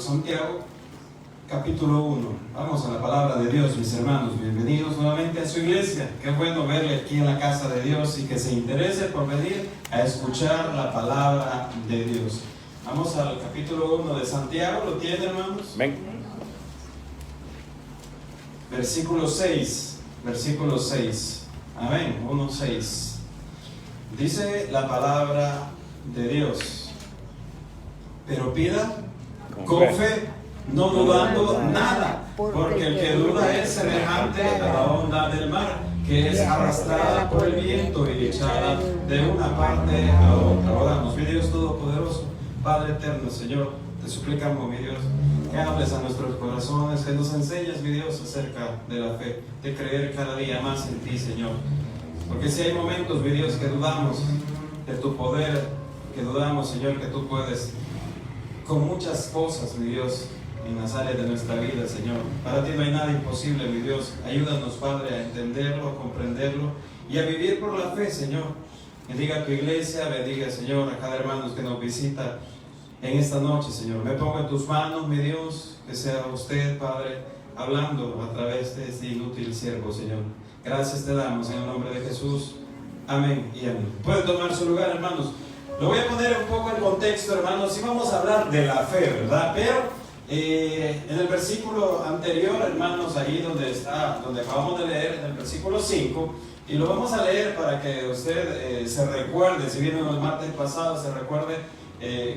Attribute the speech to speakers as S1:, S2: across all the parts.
S1: Santiago, capítulo 1. Vamos a la palabra de Dios, mis hermanos. Bienvenidos nuevamente a su iglesia. Qué bueno verle aquí en la casa de Dios y que se interese por venir a escuchar la palabra de Dios. Vamos al capítulo 1 de Santiago. ¿Lo tienen, hermanos?
S2: Ven.
S1: Versículo 6. Versículo 6. Amén. 1:6. Dice la palabra de Dios: pero pida con fe, no dudando nada, porque el que duda es semejante a la onda del mar, que es arrastrada por el viento y echada de una parte a otra. Oramos. Mi Dios Todopoderoso, Padre eterno, Señor, te suplicamos, mi Dios, que hables a nuestros corazones, que nos enseñes, mi Dios, acerca de la fe, de creer cada día más en ti, Señor. Porque si hay momentos, mi Dios, que dudamos de tu poder, que dudamos, Señor, que tú puedes con muchas cosas, mi Dios, en las áreas de nuestra vida, Señor. Para ti no hay nada imposible, mi Dios. Ayúdanos, Padre, a entenderlo, a comprenderlo y a vivir por la fe, Señor. Bendiga a tu iglesia, bendiga, Señor, a cada hermano que nos visita en esta noche, Señor. Me pongo en tus manos, mi Dios, que sea usted, Padre, hablando a través de este inútil siervo, Señor. Gracias te damos en el nombre de Jesús. Amén y amén. Pueden tomar su lugar, hermanos. Lo voy a poner un poco en contexto, hermanos. Y vamos a hablar de la fe, ¿verdad? Pero en el versículo anterior, hermanos, ahí donde acabamos de leer, en el versículo 5, y lo vamos a leer para que usted se recuerde, si vino el martes pasado, se recuerde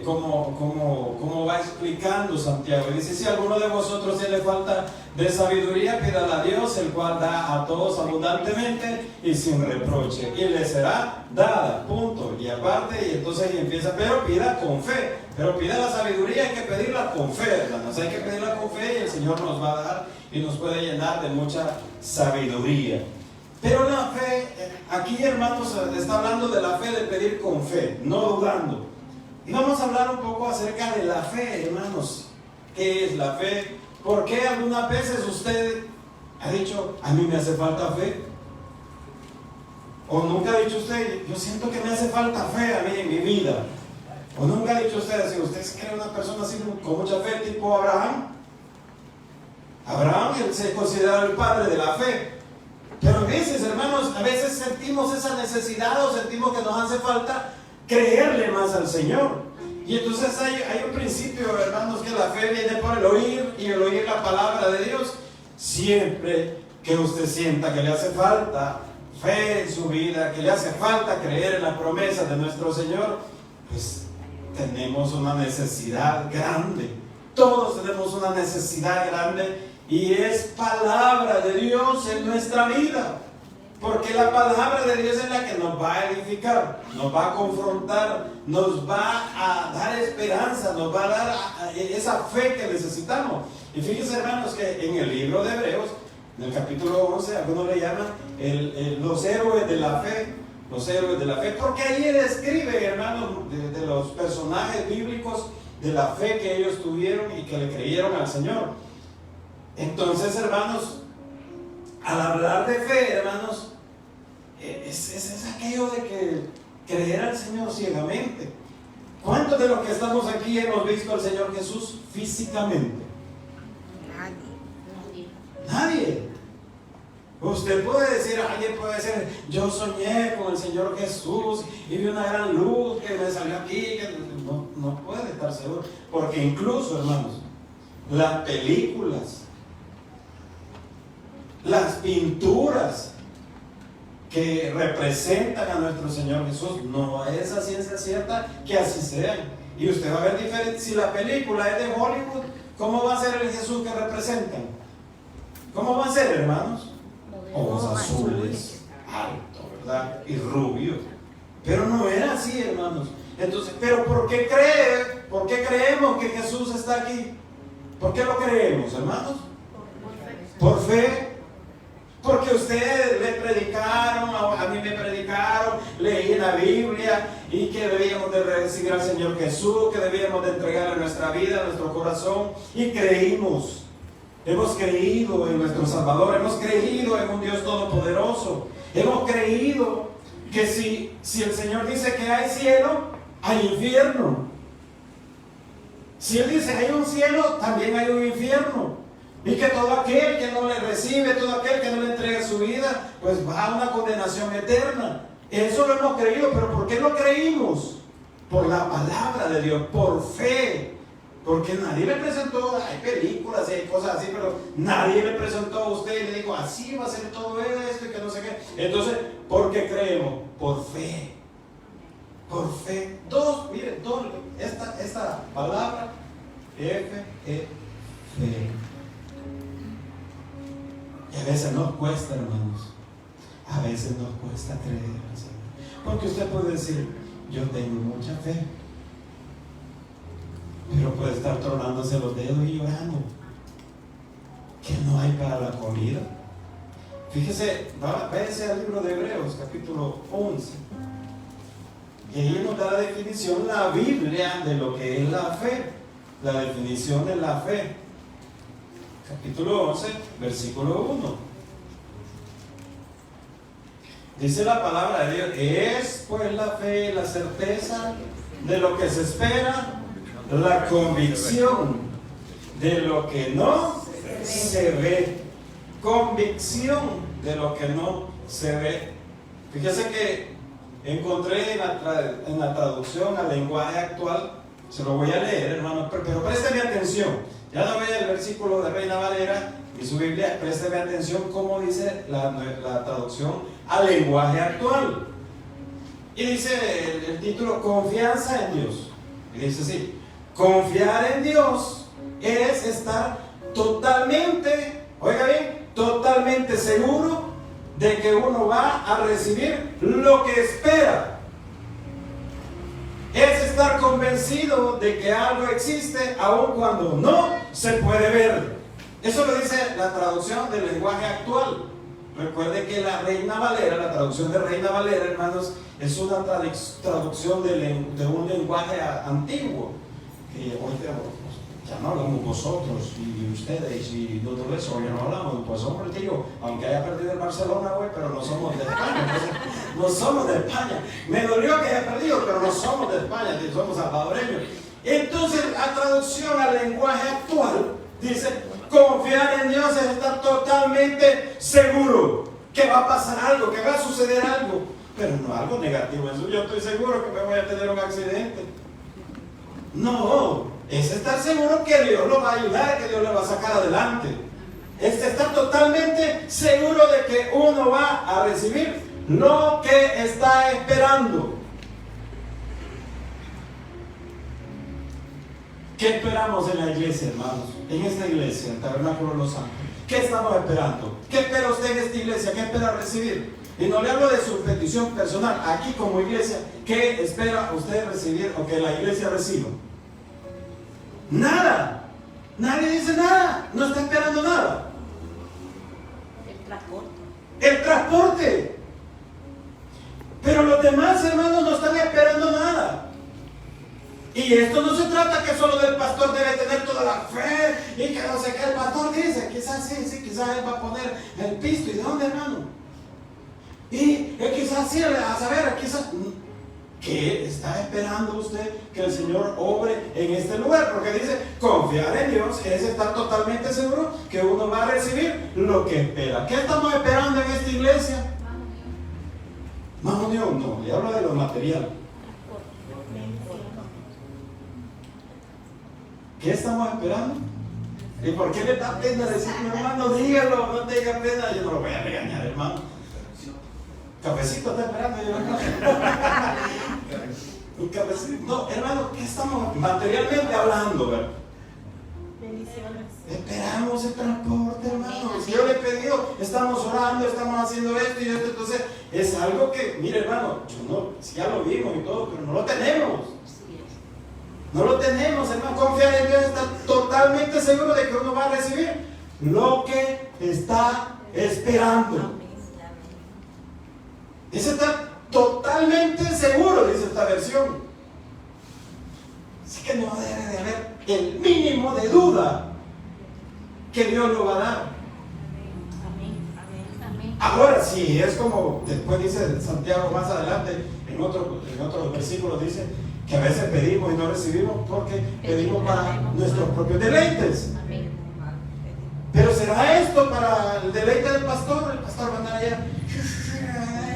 S1: cómo va explicando Santiago. Y dice: si a alguno de vosotros tiene falta de sabiduría, pídala a Dios, el cual da a todos abundantemente y sin reproche, y le será dada, punto. Y aparte, y entonces ahí empieza: pero pida con fe. Pero pida la sabiduría, hay que pedirla con fe, hermanos. Hay que pedirla con fe y el Señor nos va a dar y nos puede llenar de mucha sabiduría. Pero la fe, aquí, hermanos, está hablando de la fe, de pedir con fe, no dudando. Y vamos a hablar un poco acerca de la fe, hermanos. ¿Qué es la fe? ¿Por qué algunas veces usted ha dicho: a mí me hace falta fe? ¿O nunca ha dicho usted: yo siento que me hace falta fe a mí en mi vida? ¿O nunca ha dicho usted así? ¿Usted se cree una persona así con mucha fe, tipo Abraham? Abraham, él se considera el padre de la fe. Pero a veces, hermanos, a veces sentimos esa necesidad o sentimos que nos hace falta creerle más al Señor. Y entonces hay un principio, hermanos, que la fe viene por el oír, y el oír la palabra de Dios. Siempre que usted sienta que le hace falta fe en su vida, que le hace falta creer en las promesas de nuestro Señor, pues tenemos una necesidad grande. Todos tenemos una necesidad grande, y es palabra de Dios en nuestra vida. Porque la palabra de Dios es la que nos va a edificar, nos va a confrontar, nos va a dar esperanza, nos va a dar esa fe que necesitamos. Y fíjense, hermanos, que en el libro de Hebreos, en el capítulo 11, algunos le llaman los héroes de la fe. Los héroes de la fe, porque ahí él escribe, hermanos, de los personajes bíblicos, de la fe que ellos tuvieron y que le creyeron al Señor. Entonces, hermanos, al hablar de fe, hermanos, es aquello de que creer al Señor ciegamente. ¿Cuántos de los que estamos aquí hemos visto al Señor Jesús físicamente? Nadie. Usted puede decir, alguien puede decir: yo soñé con el Señor Jesús y vi una gran luz que me salió aquí. No puede estar seguro, porque incluso, hermanos, las películas, las pinturas que representan a nuestro Señor Jesús, no es a ciencia cierta que así sean. Y usted va a ver diferente. Si la película es de Hollywood, ¿cómo va a ser el Jesús que representan? ¿Cómo va a ser, hermanos? Ojos azules, alto, ¿verdad? Y rubio. Pero no era así, hermanos. Entonces, ¿pero por qué creemos que Jesús está aquí? ¿Por qué lo creemos, hermanos? Por fe. Porque ustedes le predicaron, a mí me predicaron, leí en la Biblia, y que debíamos de recibir al Señor Jesús, que debíamos de entregarle nuestra vida, nuestro corazón, y creímos. Hemos creído en nuestro Salvador, hemos creído en un Dios todopoderoso, hemos creído que si el Señor dice que hay cielo, hay infierno. Si Él dice hay un cielo, también hay un infierno. Y que todo aquel que no le recibe, todo aquel que no le entrega su vida, pues va a una condenación eterna. Eso lo hemos creído, pero ¿por qué lo creímos? Por la palabra de Dios, por fe. Porque nadie le presentó, hay películas y hay cosas así, pero nadie le presentó a usted y le dijo, así va a ser todo esto y que no sé qué. Entonces, ¿por qué creemos? Por fe. Por fe. Miren, esta palabra, fe. Y a veces nos cuesta, hermanos. A veces nos cuesta creer. Porque usted puede decir, yo tengo mucha fe. Pero puede estar tronándose los dedos y llorando. Que no hay para la comida. Fíjese, váyase al libro de Hebreos, capítulo 11. Y ahí nos da la definición, la Biblia, de lo que es la fe. La definición de la fe. Capítulo 11, versículo 1. Dice la palabra de Dios, es pues la fe, la certeza de lo que se espera, la convicción de lo que no se ve. Convicción de lo que no se ve. Fíjese que encontré en la traducción al lenguaje actual, se lo voy a leer, hermano, pero présteme atención. Ya no vea el versículo de Reina Valera y su Biblia, présteme atención cómo dice la traducción al lenguaje actual. Y dice el título, confianza en Dios. Y dice así, confiar en Dios es estar totalmente, oiga bien, totalmente seguro de que uno va a recibir lo que espera. Es estar convencido de que algo existe aun cuando no se puede ver. Eso lo dice la traducción del lenguaje actual. Recuerde que la Reina Valera, la traducción de Reina Valera, hermanos, es una traducción de un lenguaje antiguo. Que hoy ya no hablamos vosotros y ustedes y todo eso, ya no hablamos. Pues hombre, tío, aunque haya perdido el Barcelona hoy, pero no somos de España. No somos de España. Me dolió que haya perdido, pero no somos de España, somos salvadoreños. Entonces, la traducción al lenguaje actual dice: confiar en Dios es estar totalmente seguro que va a pasar algo, que va a suceder algo, pero no algo negativo. Eso yo estoy seguro que me voy a tener un accidente. No, es estar seguro que Dios lo va a ayudar, que Dios lo va a sacar adelante. Es estar totalmente seguro de que uno va a recibir lo que está esperando. ¿Qué esperamos en la iglesia, hermanos? En esta iglesia, el Tabernáculo de los Santos. ¿Qué estamos esperando? ¿Qué espera usted en esta iglesia? ¿Qué espera recibir? Y no le hablo de su petición personal. Aquí como iglesia, ¿qué espera usted recibir o que la iglesia reciba? Nada. Nadie dice nada. No está esperando nada.
S2: El transporte.
S1: El transporte. Pero los demás hermanos no están esperando nada. Y esto no se trata que solo del pastor debe tener toda la fe y que no sé qué. El pastor dice, quizás sí, quizás él va a poner el pisto. ¿Y de dónde, hermano? Y quizás sí, a saber, quizás... ¿Qué está esperando usted que el Señor obre en este lugar? Porque dice, confiar en Dios es estar totalmente seguro que uno va a recibir lo que espera. ¿Qué estamos esperando en esta iglesia? Más unión, no, le hablo de lo material. ¿Qué estamos esperando? ¿Y por qué le da pena decirme, hermano, dígalo, no tenga pena? Yo no lo voy a regañar, hermano. Cafecito está esperando, yo no. Un cafecito. No, hermano, ¿qué estamos materialmente hablando, verdad?
S2: Bendiciones.
S1: Esperamos el transporte, hermano. Si yo le he pedido, estamos orando, estamos haciendo esto y esto. Entonces, es algo que, mire, hermano, yo no, si ya lo vimos y todo, pero no lo tenemos. No lo tenemos, hermano. Confiar en Dios, estar totalmente seguro de que uno va a recibir lo que está esperando. Es estar totalmente seguro, dice esta versión. Así que no debe de haber el mínimo de duda que Dios lo va a dar.
S2: Amén.
S1: Ahora sí, es como después dice Santiago más adelante, en otros versículos dice Que a veces pedimos y no recibimos porque pedimos para nuestros propios deleites.
S2: Amén.
S1: Pero ¿será esto para el deleite del pastor? El pastor va a andar allá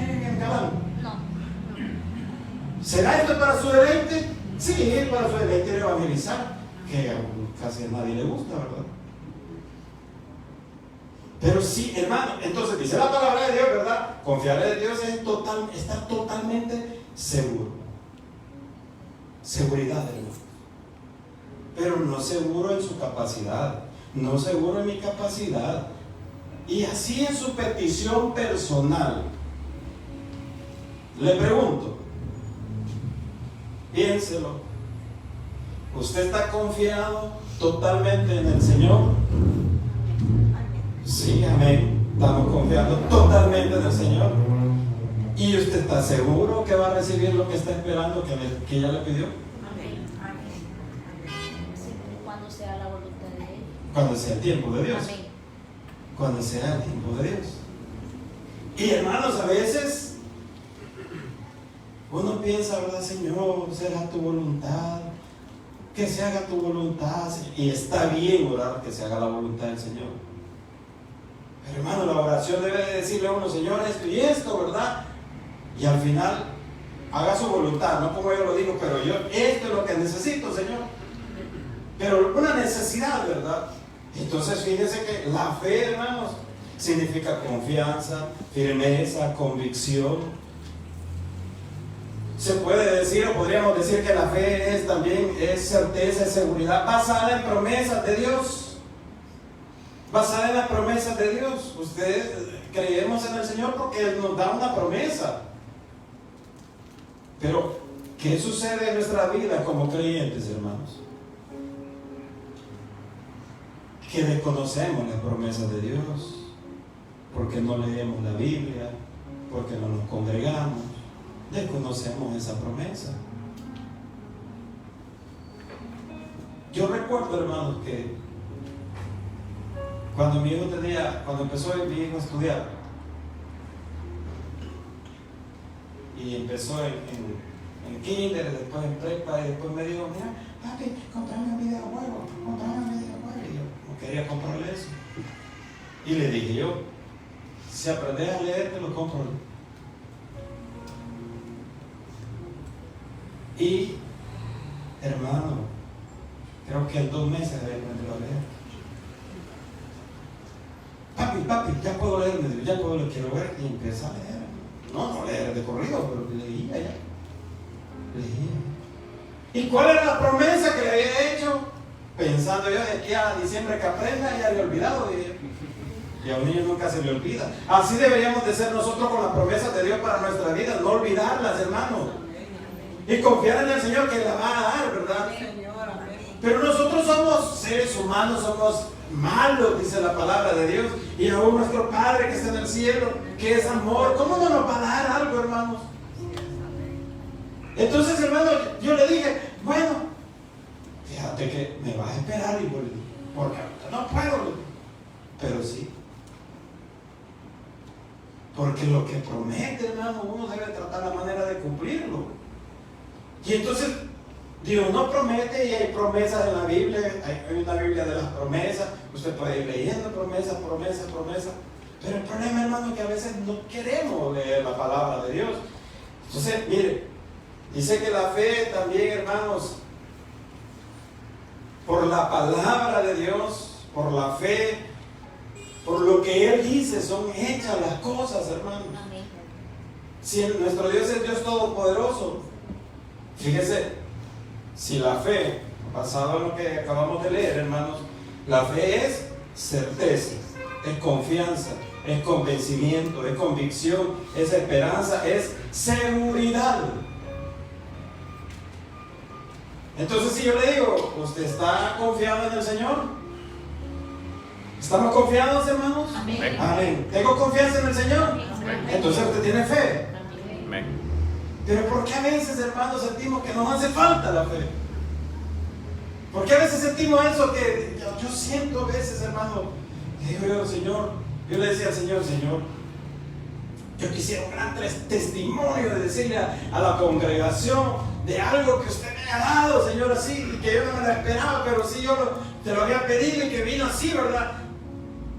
S1: en galán.
S2: No.
S1: ¿Será esto para su deleite? Sí, para su deleite de evangelizar, que a casi a nadie le gusta, ¿verdad? Pero sí, hermano, entonces dice la palabra de Dios, ¿verdad? Confiar en Dios es estar totalmente seguro. Seguridad, hermano. Pero no seguro en su capacidad, no seguro en mi capacidad. Y así en su petición personal. Le pregunto, piénselo. ¿Usted está confiado totalmente en el Señor? Sí, amén. Estamos confiando totalmente en el Señor. ¿Y usted está seguro que va a recibir lo que está esperando, que ella le pidió?
S2: Amén. Siempre y cuando sea la voluntad de Él.
S1: Cuando sea el tiempo de Dios.
S2: Amén.
S1: Cuando sea el tiempo de Dios. Y hermanos, a veces uno piensa, ¿verdad, Señor? ¿Será tu voluntad? Que se haga tu voluntad. Y está bien orar que se haga la voluntad del Señor. Pero hermano, la oración debe de decirle a uno, Señor, esto y esto, ¿verdad? Y al final, haga su voluntad, no como yo lo digo, pero yo, esto es lo que necesito, Señor. Pero una necesidad, ¿verdad? Entonces, fíjense que la fe, hermanos, significa confianza, firmeza, convicción. Se puede decir, o podríamos decir que la fe también es certeza, es seguridad, basada en promesas de Dios. Basada en las promesas de Dios. Creemos en el Señor porque Él nos da una promesa. Pero, ¿qué sucede en nuestra vida como creyentes, hermanos? Que desconocemos las promesas de Dios, porque no leemos la Biblia, porque no nos congregamos, desconocemos esa promesa. Yo recuerdo, hermanos, que cuando empezó mi hijo a estudiar, y empezó en kinder, después en prepa, y después me dijo, mira, papi, comprame un videojuego. Y yo no quería comprarle eso. Y le dije yo, si aprendes a leer, te lo compro. Y, hermano, creo que en 2 meses había aprendido a leer. Papi, ya puedo leer, me dijo, ya puedo leer, quiero ver, y empieza a leer. No leer de corrido, pero leía ya. ¿Y cuál era la promesa que le había hecho? Pensando yo de aquí a diciembre que aprenda, ya le he olvidado. Y a un niño nunca se le olvida. Así deberíamos de ser nosotros con las promesas de Dios para nuestra vida, no olvidarlas, hermano. Y confiar en el Señor que la va a dar, ¿verdad? Pero nosotros somos seres humanos, somos malos, dice la palabra de Dios. Y aún nuestro Padre que está en el cielo, que es amor, ¿cómo no nos va a dar algo, hermanos? Entonces, hermano, yo le dije, bueno, fíjate que me vas a esperar, y porque no puedo, pero sí. Porque lo que promete, hermano, uno debe tratar la manera de cumplirlo. Y entonces, Dios no promete, y hay promesas en la Biblia, hay una Biblia de las promesas, usted puede ir leyendo promesas. Pero el problema, hermano, es que a veces no queremos leer la palabra de Dios. Entonces, mire, dice que la fe también, hermanos, por la palabra de Dios, por la fe, por lo que Él dice, son hechas las cosas, hermanos.
S2: Amén.
S1: Si nuestro Dios es Dios todopoderoso, fíjese, si la fe, basado en lo que acabamos de leer, hermanos, la fe es certeza, es confianza, es convencimiento, es convicción, es esperanza, es seguridad. Entonces, si yo le digo, ¿usted está confiado en el Señor? ¿Estamos confiados, hermanos?
S2: Amén.
S1: Amén. ¿Tengo confianza en el Señor?
S2: Amén.
S1: Entonces usted tiene fe.
S2: Amén.
S1: Pero ¿por qué a veces, hermanos, sentimos que nos hace falta la fe? ¿Por qué a veces sentimos eso que yo siento a veces, hermano? Que digo yo, Señor, yo le decía al Señor, yo quisiera un gran testimonio de decirle a la congregación de algo que usted me ha dado, Señor, así, y que yo no me lo esperaba, pero sí yo te lo había pedido y que vino así, ¿verdad?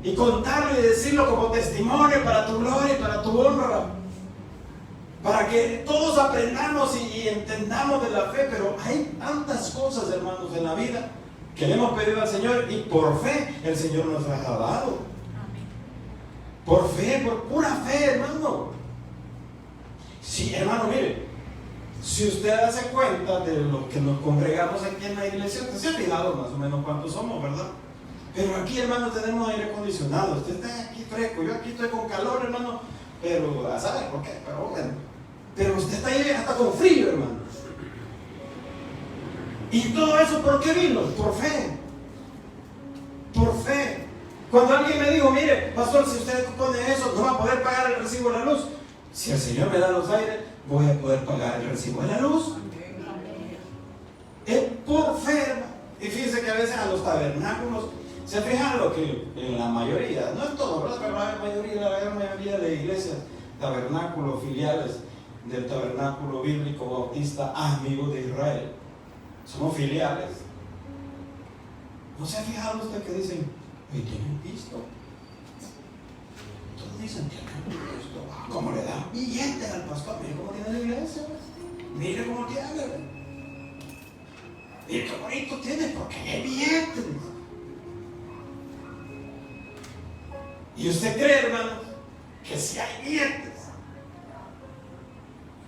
S1: Y contarlo y decirlo como testimonio para tu gloria y para tu honra. Para que todos aprendamos y entendamos de la fe. Pero hay tantas cosas, hermanos, en la vida que le hemos pedido al Señor y por fe el Señor nos las ha dado. Por fe, por pura fe, hermano. Sí, hermano, mire, si usted hace cuenta de lo que nos congregamos aquí en la iglesia, usted se ha fijado más o menos cuántos somos, ¿verdad? Pero aquí, hermano, tenemos aire acondicionado. Usted está aquí fresco, yo aquí estoy con calor, hermano. Pero, ¿sabe por qué? Pero bueno. Pero usted está ahí hasta con frío, hermano. ¿Y todo eso por qué vino? Por fe. Por fe. Cuando alguien me dijo, mire, pastor, si usted pone eso, no va a poder pagar el recibo de la luz. Si el Señor me da los aires, voy a poder pagar el recibo de la luz. Es por fe, hermano. Y fíjense que a veces a los tabernáculos, se fijan lo que en la mayoría, no en todo, ¿verdad? Pero la gran mayoría de iglesias, tabernáculos, filiales del tabernáculo bíblico bautista Amigos de Israel, somos filiales. ¿No se ha fijado usted que dicen, oye, tienen visto? Todos dicen, tienen visto. ¿Cómo le dan billetes al pastor? Mire cómo tiene la iglesia. Mire cómo tiene. Mire qué bonito tiene, porque hay billetes. Y usted cree, hermano, que si hay billetes.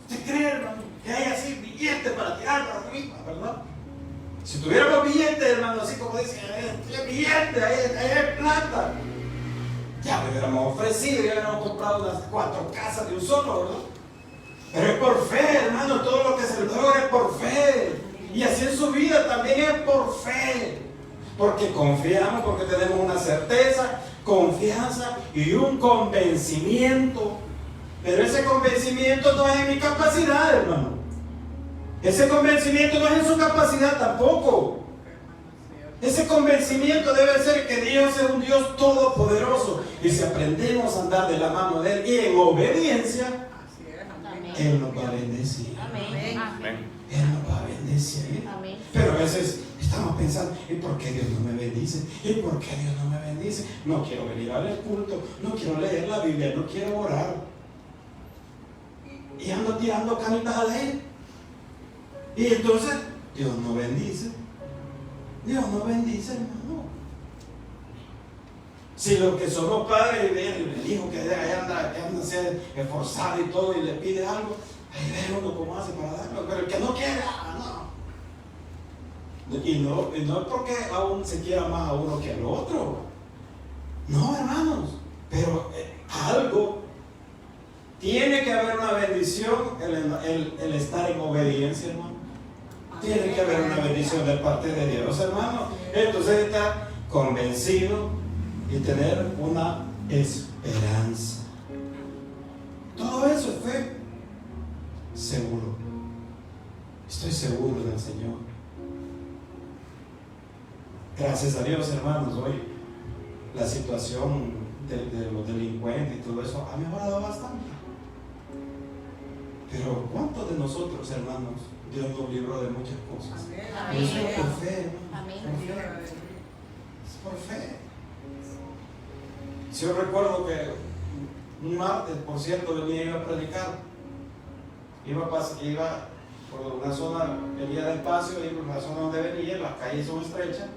S1: ¿Usted cree, hermano, que hay así billetes para tirar para arriba, verdad? Si tuviéramos billetes, hermano, así como dicen, hay billetes, hay plata, ya me hubiéramos ofrecido, ya hubiéramos comprado unas 4 casas de un solo, ¿verdad? Pero es por fe, hermano, todo lo que se logra es por fe. Y así en su vida también es por fe. Porque confiamos, porque tenemos una certeza, confianza y un convencimiento. Pero ese convencimiento no es en mi capacidad, hermano. Ese convencimiento no es en su capacidad tampoco. Ese convencimiento debe ser que Dios es un Dios todopoderoso. Y si aprendemos a andar de la mano de Él y en obediencia, Él nos va a bendecir. Él nos va a bendecir. Pero a veces estamos pensando, ¿y por qué Dios no me bendice? ¿Y por qué Dios no me bendice? No quiero venir al culto, no quiero leer la Biblia, no quiero orar. Y ando tirando canitas al aire. Y entonces, Dios no bendice. Dios no bendice, hermano. Si los que somos padres y ven el hijo que anda a ser esforzado y todo y le pide algo, ahí ve uno cómo hace para darlo. Pero el que no quiere, no. Y no es porque aún se quiera más a uno que al otro. No, hermanos. Pero algo tiene que haber una bendición, el estar en obediencia, hermano. Tiene que haber una bendición de parte de Dios, hermano. Entonces estar convencido y tener una esperanza. Todo eso es fe. Seguro. Estoy seguro del Señor. Gracias a Dios, hermanos, hoy la situación de los delincuentes y todo eso ha mejorado bastante. Pero ¿cuántos de nosotros, hermanos, Dios nos libró de muchas cosas?
S2: Amén.
S1: Eso es por fe,
S2: Amén.
S1: Es por fe. Si yo recuerdo que un martes, por cierto, iba a predicar. Iba por una zona, venía despacio, y por una zona donde venía, las calles son estrechas.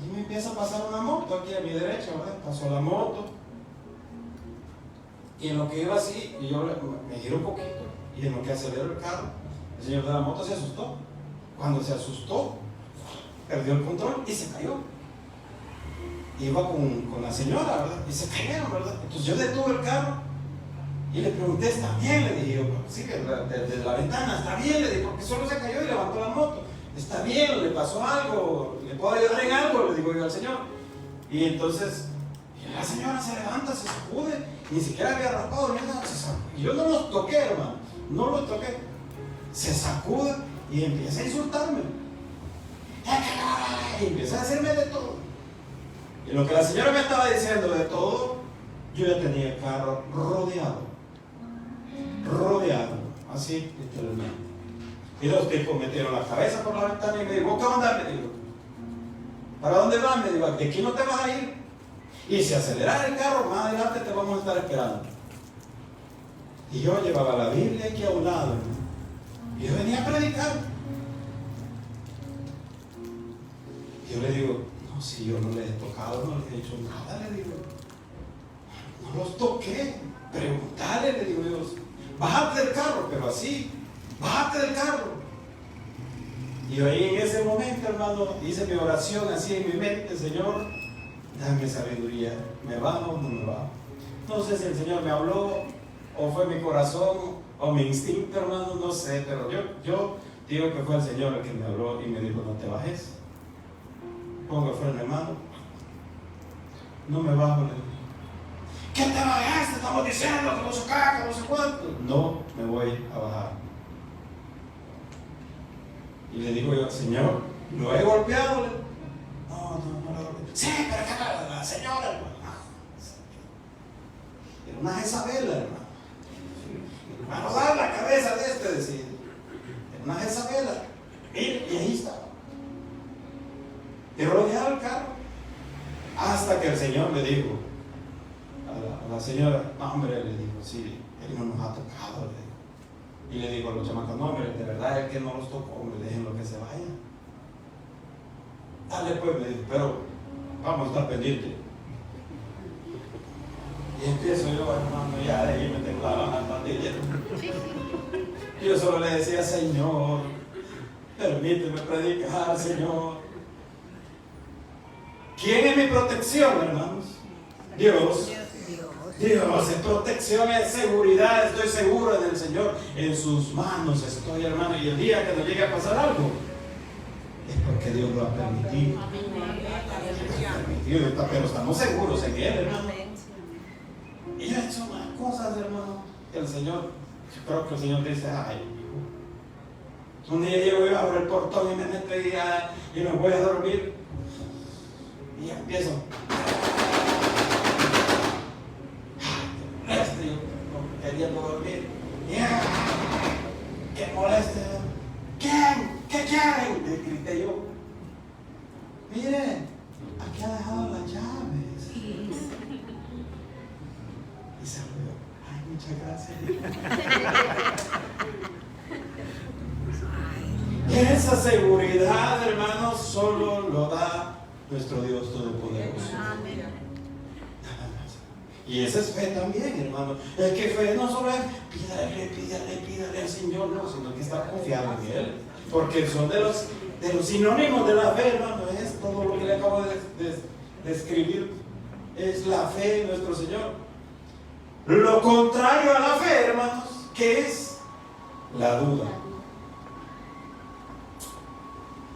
S1: Y me empieza a pasar una moto aquí a mi derecha, ¿verdad? Pasó la moto. Y en lo que iba así, y yo me giro un poquito. Y en lo que acelero el carro, el señor de la moto se asustó. Cuando se asustó, perdió el control y se cayó. Iba con la señora, ¿verdad? Y se cayeron, ¿verdad? Entonces yo detuve el carro y le pregunté, ¿está bien? Le dije yo, sí, desde la ventana, ¿está bien? Le dije, porque solo se cayó y levantó la moto. ¿Está bien? ¿Le pasó algo? ¿Le puedo ayudar en algo? Le digo yo al señor. Y entonces la señora se levanta, se sacude, ni siquiera había raspado ni nada. Y yo no los toqué, hermano, no los toqué. Se sacude y empieza a insultarme. Y empieza a decirme de todo. Y lo que la señora me estaba diciendo de todo, yo ya tenía el carro rodeado, así literalmente. Y los tipos metieron la cabeza por la ventana y me dijo, ¿qué onda? Me digo, ¿para dónde vas? Me digo, de aquí no te vas a ir. Y si aceleras el carro, más adelante te vamos a estar esperando. Y yo llevaba la Biblia aquí a un lado, ¿no? Y yo venía a predicar. Y yo le digo, no, si yo no les he tocado, no les he hecho nada, le digo. No los toqué. Preguntale, le digo Dios. Bájate del carro, pero así. Bájate del carro. Y yo ahí en ese momento, hermano, hice mi oración así en mi mente, Señor, dame sabiduría. ¿Me bajo o no me bajo? No sé si el Señor me habló, o fue mi corazón, o mi instinto, hermano, no sé, pero yo digo que fue el Señor el que me habló y me dijo, no te bajes. Ponga freno, hermano. No me bajo, le digo. ¿Qué te bajaste? Estamos diciendo que no se cae, que no sé cuánto. No me voy a bajar. Y le digo yo, Señor, ¿lo he golpeado? No lo he golpeado. Sí, pero que la señora, hermano. Era una Jezabela, hermano. Vamos a dar la cabeza de este, decía. Era una Jezabela. Mira, y ahí estaba. Y rodeaba el carro. Hasta que el Señor le dijo a la señora, no, hombre, le dijo, sí, Él no nos ha tocado, le dijo. Y le dijo a los chamacos, no, hombre, de verdad es que no los tocó, hombre, déjenlo que se vaya. Dale pues, me dijo, pero vamos a estar pendientes. Y empiezo yo, hermano, ya de ahí me temblaban las patillas. Yo solo le decía, Señor, permíteme predicar, Señor. ¿Quién es mi protección, hermanos? Dios. Dios es protección, es seguridad. Estoy seguro en el Señor. En sus manos estoy, hermano. Y el día que nos llegue a pasar algo, es porque Dios lo ha permitido. Pero estamos seguros en Él, hermano. Y yo he hecho más cosas, hermano, que el Señor, yo creo que el Señor dice, ay, hijo. Un día yo abro el portón y me meto y me voy a dormir. Y empiezo. Yo queriendo dormir. ¡Qué moleste! ¿Quién? ¿Qué quieren? Le grité yo. Mire, aquí ha dejado las llaves. Y se rió. Ay, muchas gracias. Esa seguridad, hermanos, solo lo da nuestro Dios Todopoderoso. Amén. Y esa es fe también, hermano. Es que fe no solo es pídale al Señor, no, sino que está confiado en Él. Porque son de los sinónimos de la fe, hermano. Es todo lo que le acabo de escribir. Es la fe en nuestro Señor. Lo contrario a la fe, hermanos, ¿qué es? La duda.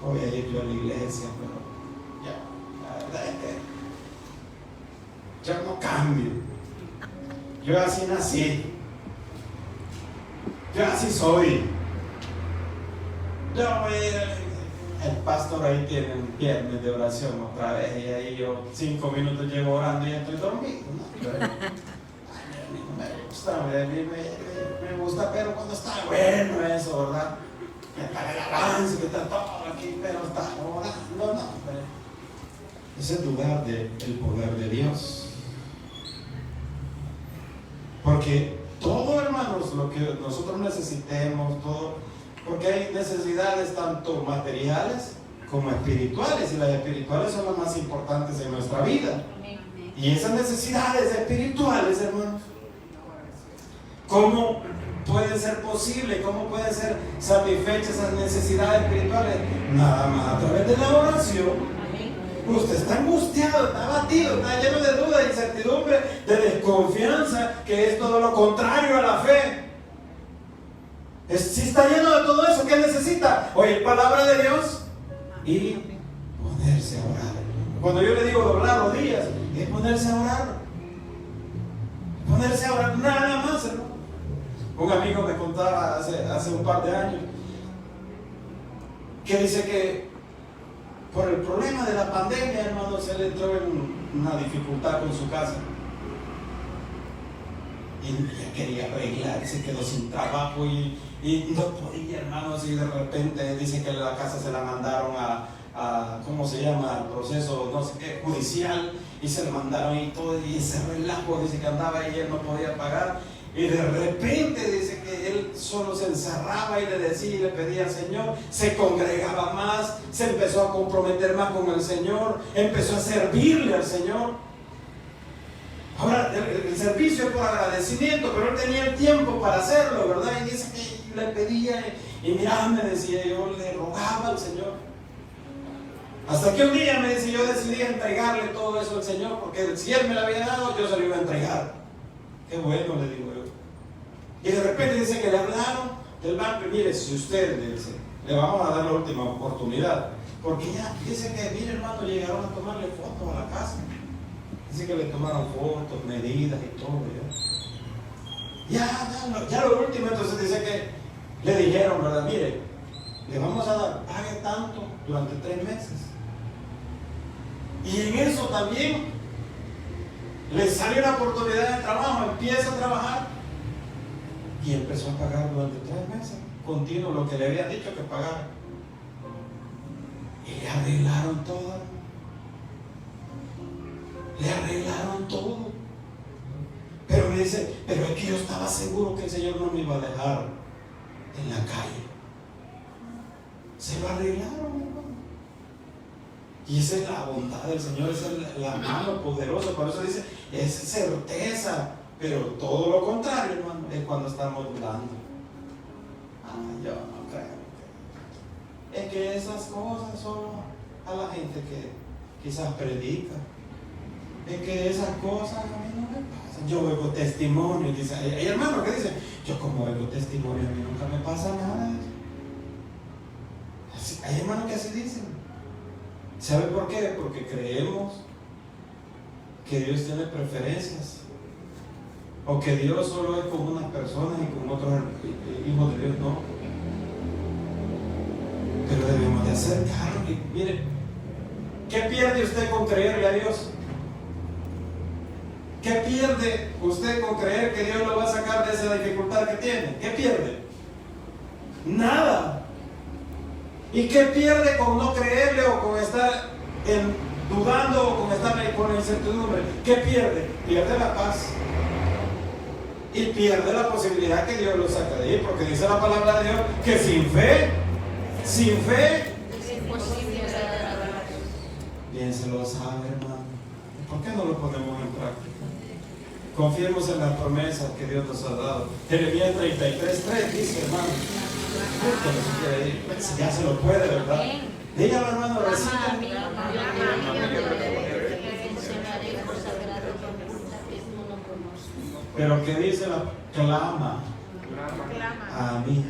S1: Voy a ir yo a la iglesia, pero la verdad es que yo no cambio. Yo así nací. Yo así soy. Yo voy a ir a la iglesia. El pastor ahí tiene un viernes de oración otra vez y ahí yo 5 minutos llevo orando y ya estoy dormido, ¿no? Pero, me gusta, me gusta, pero cuando está bueno eso, ¿verdad? Que está el avance, que está todo aquí, pero está orando, no. Ese es dudar del poder de Dios. Porque todo, hermanos, lo que nosotros necesitemos, todo, porque hay necesidades tanto materiales como espirituales, y las espirituales son las más importantes en nuestra vida. Y esas necesidades espirituales, hermanos, ¿cómo puede ser posible? ¿Cómo pueden ser satisfechas esas necesidades espirituales? Nada más a través de la oración. Usted está angustiado, está abatido, está lleno de duda, de incertidumbre, de desconfianza, que es todo lo contrario a la fe. Si está lleno de todo eso, ¿qué necesita? Oír palabra de Dios y ponerse a orar. Cuando yo le digo doblar rodillas, es ponerse a orar. Ponerse a orar, nada más, hermano. Un amigo me contaba hace un par de años que dice que por el problema de la pandemia, hermano, se le entró en una dificultad con su casa. y ya quería arreglar, se quedó sin trabajo y no podía, hermanos, y de repente dice que la casa se la mandaron a ¿cómo se llama? El proceso, no sé qué, judicial, y se la mandaron y todo, y ese relajo, dice que andaba ahí, él no podía pagar, y de repente dice que él solo se encerraba y le decía y le pedía al Señor, se congregaba más, se empezó a comprometer más con el Señor, empezó a servirle al Señor. Ahora, el servicio es por agradecimiento, pero él tenía el tiempo para hacerlo, ¿verdad? Y dice que le pedía, y mirá, me decía, yo le rogaba al Señor. Hasta que un día me dice, yo decidí entregarle todo eso al Señor, porque si Él me lo había dado, yo se lo iba a entregar. Qué bueno, le digo yo. Y de repente dice que le hablaron del banco, y mire, si usted le dice, le vamos a dar la última oportunidad, porque ya dice que, mire hermano, llegaron a tomarle fotos a la casa. Dice que le tomaron fotos, medidas y todo. Ya lo último, entonces dice que le dijeron, ¿verdad? Mire, le vamos a dar, pague tanto durante 3 meses. Y en eso también le sale una oportunidad de trabajo, empieza a trabajar y empezó a pagar durante 3 meses, continuo, lo que le habían dicho que pagara. Y le arreglaron todo. Le arreglaron todo. Pero me dice, pero es que yo estaba seguro que el Señor no me iba a dejar en la calle. Se lo arreglaron, hermano. Y esa es la bondad del Señor, esa es la mano poderosa. Por eso dice, es certeza. Pero todo lo contrario, hermano, es cuando estamos dudando. Yo no creo. Es que esas cosas solo a la gente que quizás predica. Es que esas cosas a mí no me pasan. Yo oigo testimonio. Dice, hay hermanos que dicen, yo como oigo testimonio, a mí nunca me pasa nada de eso. Hay hermanos que así dicen. ¿Sabe por qué? Porque creemos que Dios tiene preferencias, o que Dios solo es con unas personas y con otros hijos de Dios no. Pero debemos de acercarnos. Y mire, ¿qué pierde usted con creerle a Dios? ¿Qué pierde usted con creer que Dios lo va a sacar de esa dificultad que tiene? ¿Qué pierde? Nada. ¿Y qué pierde con no creerle o con estar dudando o con estar con la incertidumbre? ¿Qué pierde? Pierde la paz. Y pierde la posibilidad que Dios lo saque de ahí, porque dice la palabra de Dios que sin fe es imposible agradar a Dios. Bien se lo sabe, hermano. ¿Por qué no lo ponemos en práctica? Confiemos en las promesas que Dios nos ha dado. Jeremías 33:3 dice, hermano. Si ya se lo puede, ¿verdad? Dígalo, hermano, recita. Pero que dice clama a mí.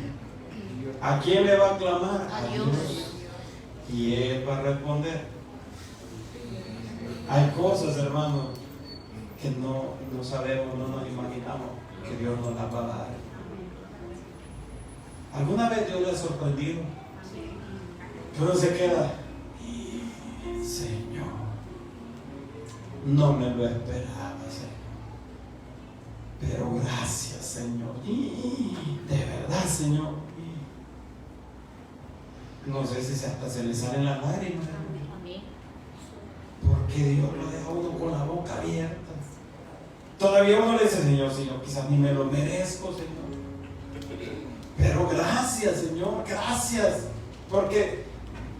S1: ¿A quién le va a clamar? A Dios. Y Él va a responder. Hay cosas, hermano, que no sabemos, no nos imaginamos que Dios nos las va a dar. ¿Alguna vez Dios le ha sorprendido? Que uno se queda, Señor, no me lo esperaba, Señor. Pero gracias, Señor. De verdad, Señor. No sé si hasta se le salen las lágrimas. Porque Dios lo deja uno con la boca abierta. Todavía uno le dice, Señor, quizás ni me lo merezco, Señor. Pero gracias, Señor, gracias, porque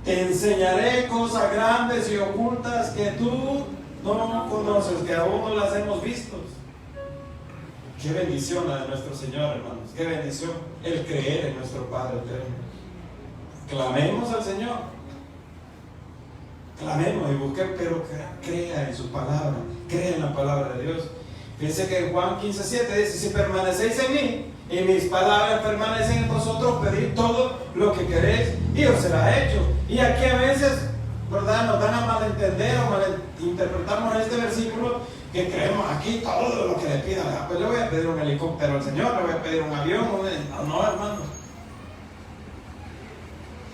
S1: te enseñaré cosas grandes y ocultas que tú no conoces, que aún no las hemos visto. Qué bendición la de nuestro Señor, hermanos, qué bendición el creer en nuestro Padre eterno. Clamemos al Señor, clamemos y busquemos, pero crea en su palabra, crea en la palabra de Dios. Fíjense que en Juan 15:7 dice, si permanecéis en mí y mis palabras permanecen en vosotros, pedid todo lo que queréis y os será hecho. Y aquí a veces, ¿verdad?, nos dan a malentender o malinterpretamos este versículo, que creemos aquí todo lo que le pidan. Pues le voy a pedir un helicóptero al Señor, le voy a pedir un avión. No, hermano.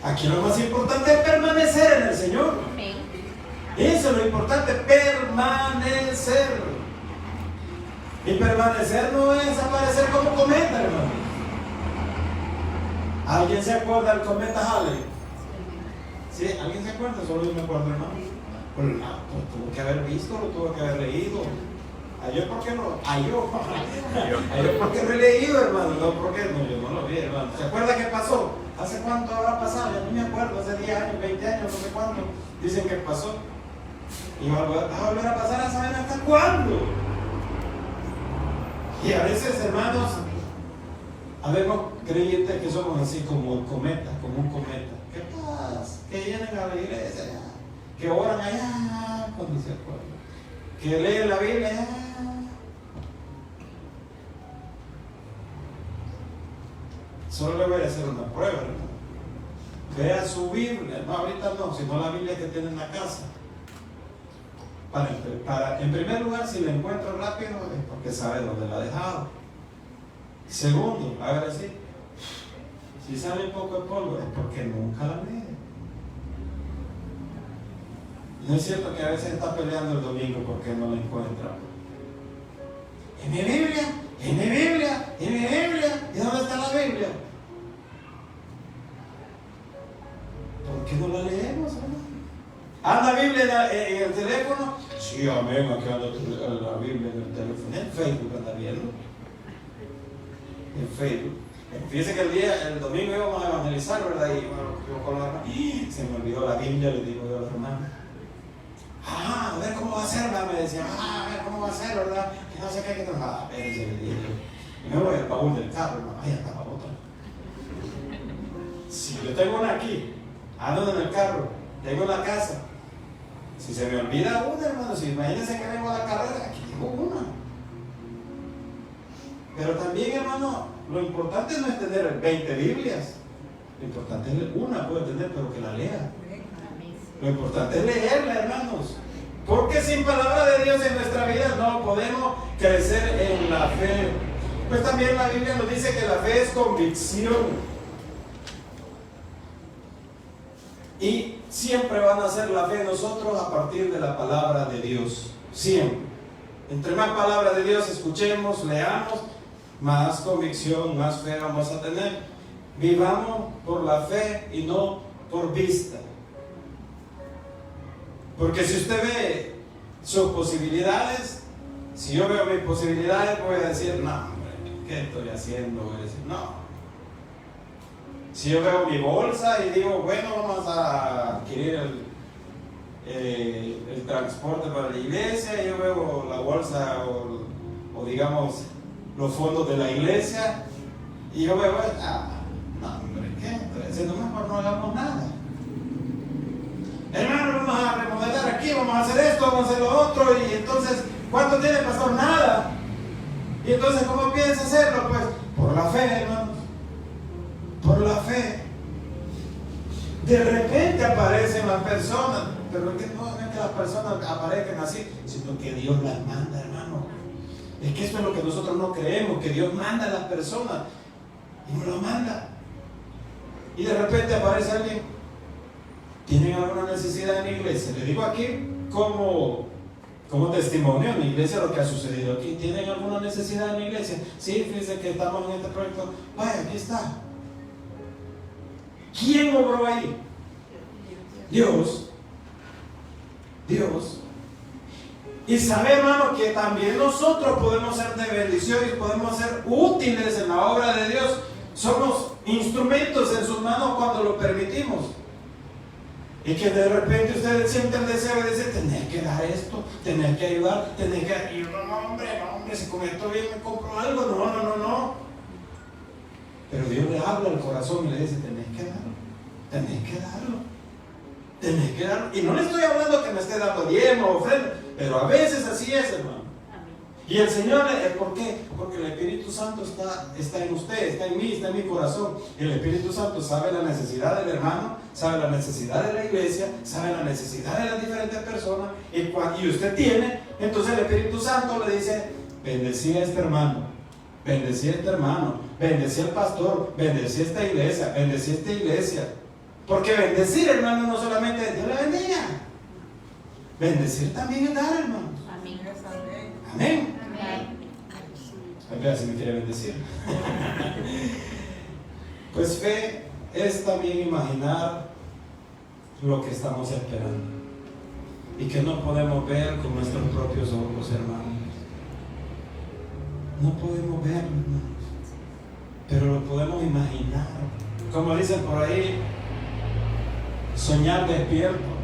S1: Aquí lo más importante es permanecer en el Señor. Eso es lo importante, permanecer. Y permanecer no es aparecer como cometa, hermano. ¿Alguien se acuerda del cometa Halley? ¿Sí? ¿Alguien se acuerda? Solo yo me acuerdo, hermano. Pues tuvo que haber visto, lo tuvo que haber leído. ¿Yo por qué no? ¿Yo por qué no he leído, hermano? No, ¿por qué no? Yo no lo vi, hermano. ¿Se acuerda qué pasó? ¿Hace cuánto habrá pasado? Yo no me acuerdo, hace 10 años, 20 años, no sé cuánto. Dicen que pasó. Y va a volver a pasar a saber hasta cuándo. Y a veces, hermanos, habemos creyentes que somos así como un cometa. ¿Qué pasa? Que vienen a la iglesia, que oran allá cuando se acuerdan, que leen la Biblia allá. Solo le voy a hacer una prueba, hermano. Vea su Biblia, no ahorita no, sino la Biblia que tiene en la casa. En primer lugar, si la encuentro rápido es porque sabe dónde la ha dejado. Segundo, a ver así, si sale un poco de polvo es porque nunca la lee. No es cierto que a veces está peleando el domingo porque no la encuentra. En mi Biblia, en mi Biblia, en mi Biblia. ¿Y dónde está la Biblia? ¿Por qué no la leemos, hermano? ¿Anda Biblia en el teléfono? Sí, amén, aquí anda la Biblia en el teléfono. En Facebook anda viendo. En Facebook. Fíjense que el domingo íbamos a evangelizar, ¿verdad? Y bueno, yo con los hermanos, se me olvidó la Biblia, le digo yo a los hermanos. A ver cómo va a ser, ¿verdad? Me decían, a ver cómo va a ser, ¿verdad? Que no sé qué, que no. Espérense, le dije yo. Y me voy al baúl del carro, hermano. Ahí está la otra. Si yo tengo una aquí, ando en el carro, tengo en la casa. Si se me olvida una, hermano, si imagínense que vengo a la carrera, aquí tengo una. Pero también, hermano, lo importante no es tener 20 Biblias. Lo importante es una, puede tener, pero que la lea. Lo importante es leerla, hermanos. Porque sin palabra de Dios en nuestra vida no podemos crecer en la fe. Pues también la Biblia nos dice que la fe es convicción. Y siempre van a ser la fe de nosotros a partir de la palabra de Dios. Siempre. Entre más palabra de Dios escuchemos, leamos, más convicción, más fe vamos a tener. Vivamos por la fe y no por vista. Porque si usted ve sus posibilidades, si yo veo mis posibilidades, voy a decir, no, hombre, ¿qué estoy haciendo? Voy a decir, no. Si yo veo mi bolsa y digo, bueno, vamos a adquirir el transporte para la iglesia, yo veo la bolsa o digamos los fondos de la iglesia y yo veo, no, hombre, ¿qué estoy haciendo? Mejor no hagamos nada. Hermano, vamos a remodelar aquí, vamos a hacer esto, vamos a hacer lo otro, y entonces, ¿cuánto tiene, pastor? Nada. Y entonces, ¿cómo piensa hacerlo? Pues, por la fe, hermanos. Por la fe. De repente aparecen las personas, pero es que no es que las personas aparezcan así, sino que Dios las manda, hermano. Es que esto es lo que nosotros no creemos, que Dios manda a las personas, y nos lo manda. Y de repente aparece alguien. ¿Tienen alguna necesidad en la iglesia? Le digo aquí como testimonio en la iglesia lo que ha sucedido aquí. ¿Tienen alguna necesidad en la iglesia? Sí, fíjense que estamos en este proyecto. Vaya, aquí está. ¿Quién obró ahí? Dios. Dios. Y sabe, hermano, que también nosotros podemos ser de bendición y podemos ser útiles en la obra de Dios. Somos instrumentos en sus manos cuando lo permitimos. Y que de repente ustedes sienten el deseo de decir, tenés que dar esto, tenés que ayudar, tenés que... Y no, hombre, si con esto bien me compro algo, no. Pero Dios le habla al corazón y le dice, tenés que darlo. Y no le estoy hablando que me esté dando diezmo o ofrenda, pero a veces así es, hermano. Y el Señor, ¿por qué? Porque el Espíritu Santo está en usted, está en mí, está en mi corazón. Y el Espíritu Santo sabe la necesidad del hermano, sabe la necesidad de la iglesia, sabe la necesidad de las diferentes personas. Y usted tiene, entonces el Espíritu Santo le dice, bendecí a este hermano, bendecí al pastor, bendecí a esta iglesia. Porque bendecir, hermano, no solamente Dios le bendiga. Bendecir también es dar, hermano. Amén. Vea si me quiere bendecir. Pues fe es también imaginar lo que estamos esperando y que no podemos ver con nuestros propios ojos, hermanos. No podemos verlo, hermanos, pero lo podemos imaginar. Como dicen por ahí, soñar despierto.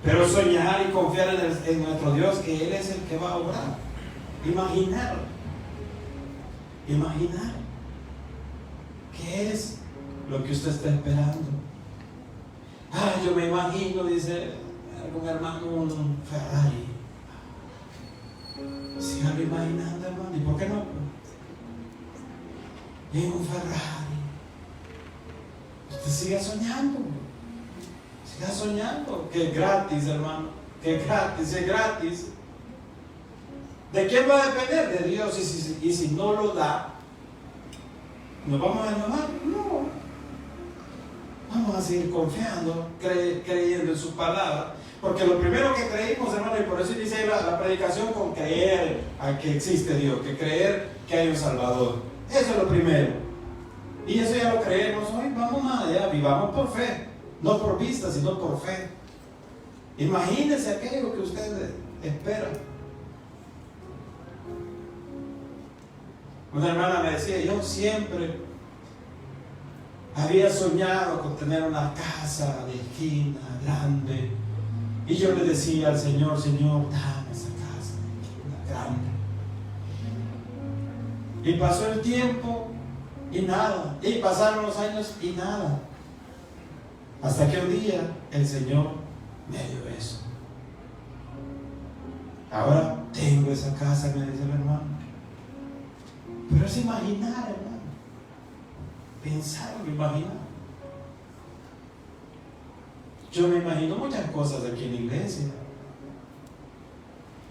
S1: Pero soñar y confiar en nuestro Dios, que Él es el que va a obrar. Imaginar. ¿Qué es lo que usted está esperando? Yo me imagino, dice algún hermano, un Ferrari. Sígalo imaginando, hermano. ¿Y por qué no? Y en un Ferrari. Usted siga soñando. Siga soñando. Que es gratis, hermano. Que es gratis, es gratis. ¿De quién va a depender? De Dios. Y si no lo da, ¿nos vamos a enojar? No. Vamos a seguir confiando, creyendo en su palabra. Porque lo primero que creímos, hermano, y por eso dice la predicación, con creer a que existe Dios, que creer que hay un Salvador. Eso es lo primero. Y eso ya lo creemos hoy. Vamos allá, vivamos por fe. No por vista, sino por fe. Imagínese aquello que usted espera. Una hermana me decía, yo siempre había soñado con tener una casa de esquina grande. Y yo le decía al Señor, Señor, dame esa casa de esquina grande. Y pasó el tiempo y nada. Y pasaron los años y nada. Hasta que un día el Señor me dio eso. Ahora tengo esa casa, me dice el hermano. Pero es imaginar, hermano. Pensarlo, imaginar. Yo me imagino muchas cosas aquí en la iglesia.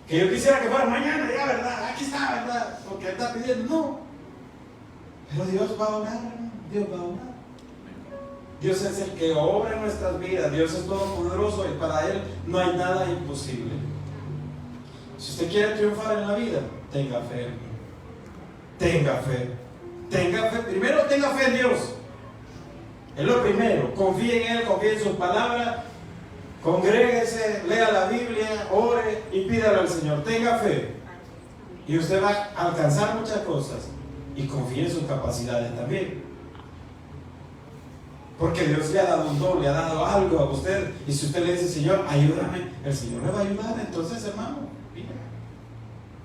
S1: Que yo quisiera que fuera mañana, ya, ¿verdad? Aquí está, ¿verdad? Porque está pidiendo, no. Pero Dios va a orar, hermano. Dios va a orar. Dios es el que obra en nuestras vidas. Dios es todopoderoso y para Él no hay nada imposible. Si usted quiere triunfar en la vida, tenga fe, hermano. Tenga fe. Tenga fe. Primero tenga fe en Dios. Es lo primero. Confíe en Él, confíe en sus palabras. Congréguese, lea la Biblia, ore y pídale al Señor. Tenga fe. Y usted va a alcanzar muchas cosas. Y confíe en sus capacidades también. Porque Dios le ha dado un don, le ha dado algo a usted. Y si usted le dice, Señor, ayúdame, el Señor le va a ayudar. Entonces, hermano, mira,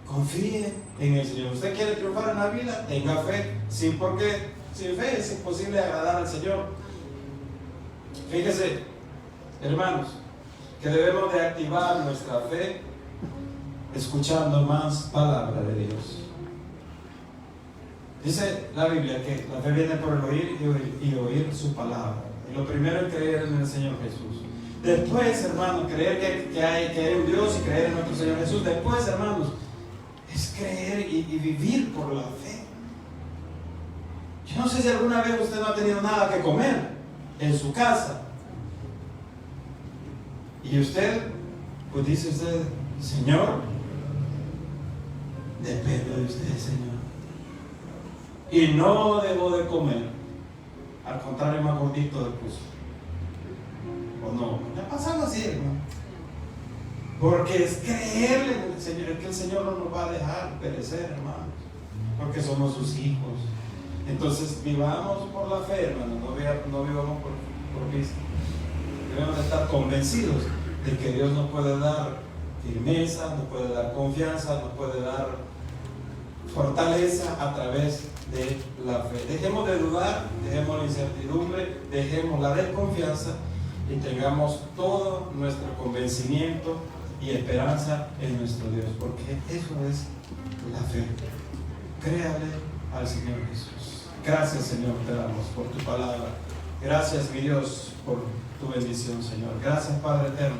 S1: confíe en el Señor. Usted quiere triunfar en la vida, tenga fe. Sí, porque sin fe es imposible agradar al Señor. Fíjese, hermanos, que debemos de activar nuestra fe escuchando más palabra de Dios. Dice la Biblia que la fe viene por el oír y oír su palabra. Y lo primero es creer en el Señor Jesús. Después, hermanos, creer que hay un Dios y creer en nuestro Señor Jesús. Después, hermanos, es creer y vivir por la fe. Yo no sé si alguna vez usted no ha tenido nada que comer en su casa. Y usted, pues dice usted, Señor, dependo de usted, Señor. Y no debo de comer. Al contrario, más gordito de puso. ¿O no? Ya pasaba así, hermano. Porque es creerle en el Señor, que el Señor no nos va a dejar perecer, hermanos. Porque somos sus hijos. Entonces, vivamos por la fe, hermano. No vivamos por vista. Debemos de estar convencidos de que Dios nos puede dar firmeza, nos puede dar confianza, nos puede dar fortaleza a través de la fe. Dejemos de dudar, dejemos la incertidumbre, dejemos la desconfianza y tengamos todo nuestro convencimiento y esperanza en nuestro Dios, porque eso es la fe. Créale al Señor Jesús. Gracias, Señor, te damos por tu palabra. Gracias, mi Dios, por tu bendición, Señor. Gracias, Padre eterno.